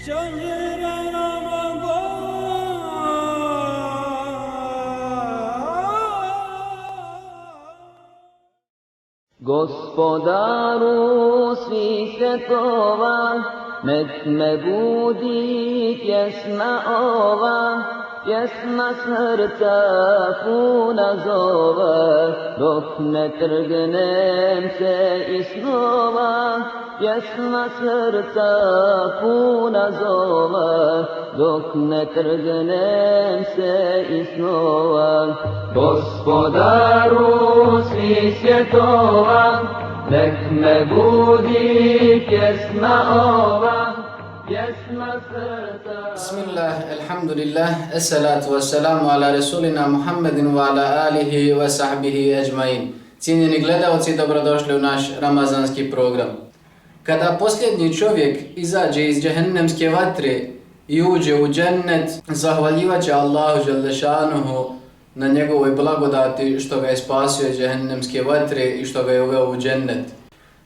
شهر رمضان Gospodaru svih svjetova, nek me budi pjesma ova, pjesma srca puna zova, dok ne trgnem se iz snova. Pjesma srca puna zova, dok ne trgnem se iz snova. Gospodaru svih svjetova, nek me budi pjesma ova, pjesma srca. Bismillah, alhamdulillah, esselatu wassalamu ala Rasulina Muhammedin wa ala alihi wa sahbihi ajmain. Cijenjeni gledalci, dobrodošli u naš ramazanski program. Kada posljednji čovjek izađe iz džehennemske vatre i uđe u džennet, zahvaljivat će Allahu Đelešanuhu na njegovoj blagodati što ga je spasio iz džehennemske vatre i što ga je uveo u džennet.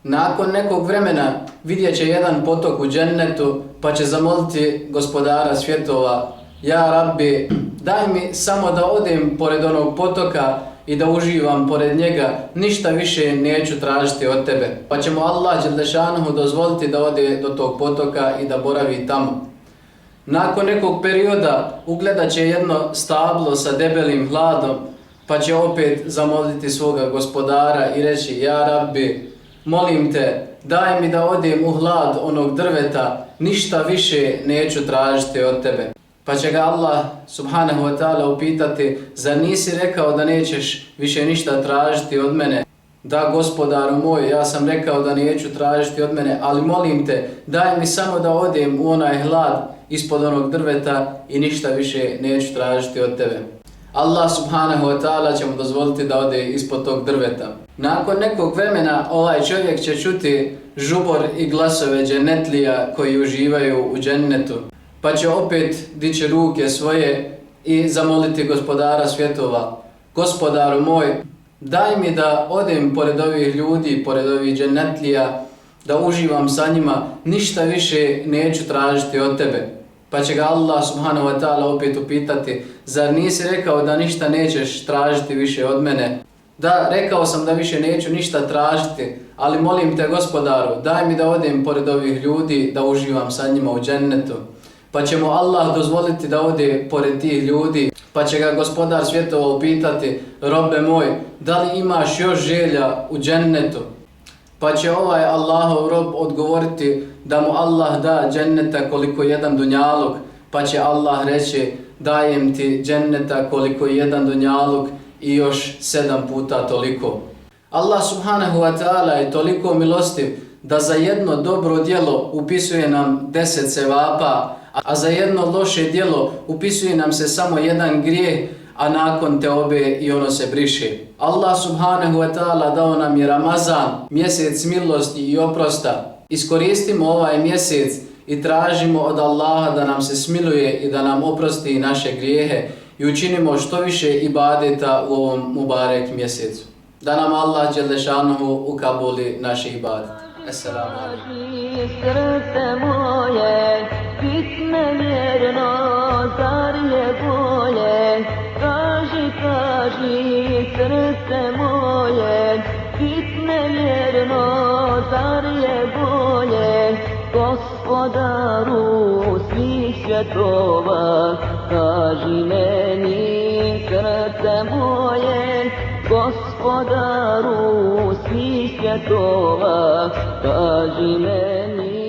Nakon nekog vremena vidjet će jedan potok u džennetu pa će zamoliti gospodara svjetova: Ja Rabbi, daj mi samo da odem pored onog potoka i da uživam pored njega, ništa više neću tražiti od tebe. Pa će mu Allah Đelešanuhu dozvoliti da ode do tog potoka i da boravi tamo. Nakon nekog perioda ugledat će jedno stablo sa debelim hladom, pa će opet zamoliti svoga gospodara i reći: Ja Rabbi, molim te, daj mi da odem u hlad onog drveta, ništa više neću tražiti od tebe. Pa će ga Allah subhanahu wa ta'ala upitati: Zar nisi rekao da nećeš više ništa tražiti od mene? Da, gospodaru moj, ja sam rekao da neću tražiti od mene, ali molim te, daj mi samo da odem u onaj hlad ispod onog drveta i ništa više neću tražiti od tebe. Allah subhanahu wa ta'ala će mu dozvoliti da ode ispod tog drveta. Nakon nekog vremena ovaj čovjek će čuti žubor i glasove džennetlija koji uživaju u džennetu. Pa će opet dići ruke svoje i zamoliti gospodara svjetova: Gospodaru moj, daj mi da odem pored ovih ljudi, pored ovih džennetlija, da uživam sa njima, ništa više neću tražiti od tebe. Pa će ga Allah subhanahu wa ta'ala opet upitati: Zar nisi rekao da ništa nećeš tražiti više od mene? Da, rekao sam da više neću ništa tražiti, ali molim te gospodaru, daj mi da odem pored ovih ljudi, da uživam sa njima u džennetu. Pa će mu Allah dozvoliti da ode pored tih ljudi, pa će ga gospodar svjetova upitati: Robe moj, da li imaš još želja u džennetu? Pa će ovaj Allahov rob odgovoriti da mu Allah da dženneta koliko jedan dunjaluk, pa će Allah reći: Dajem ti dženneta koliko jedan dunjaluk i još 7 puta toliko. Allah subhanahu wa ta'ala je toliko milostiv da za jedno dobro djelo upisuje nam 10 sevapa, a za jedno loše djelo upisuje nam se samo jedan grijeh, a nakon teobe i ono se briše. Allah subhanahu wa ta'ala dao nam je Ramazan, mjesec milosti i oprosta. Iskoristimo ovaj mjesec i tražimo od Allaha da nam se smiluje i da nam oprosti naše grijehe i učinimo što više ibadeta u ovom mubarek mjesecu. Da nam Allah Đelešanuhu ukabuli naše ibadete. Assalamu alaikum. Srce moje, bitne vjerno, zar je bolje? Kaži, kaži, srce moje, bitne vjerno, zar je bolje? Gospodaru svih svjetova, kaži meni, srce moje, Gospodaru svih svjetova, kaži meni.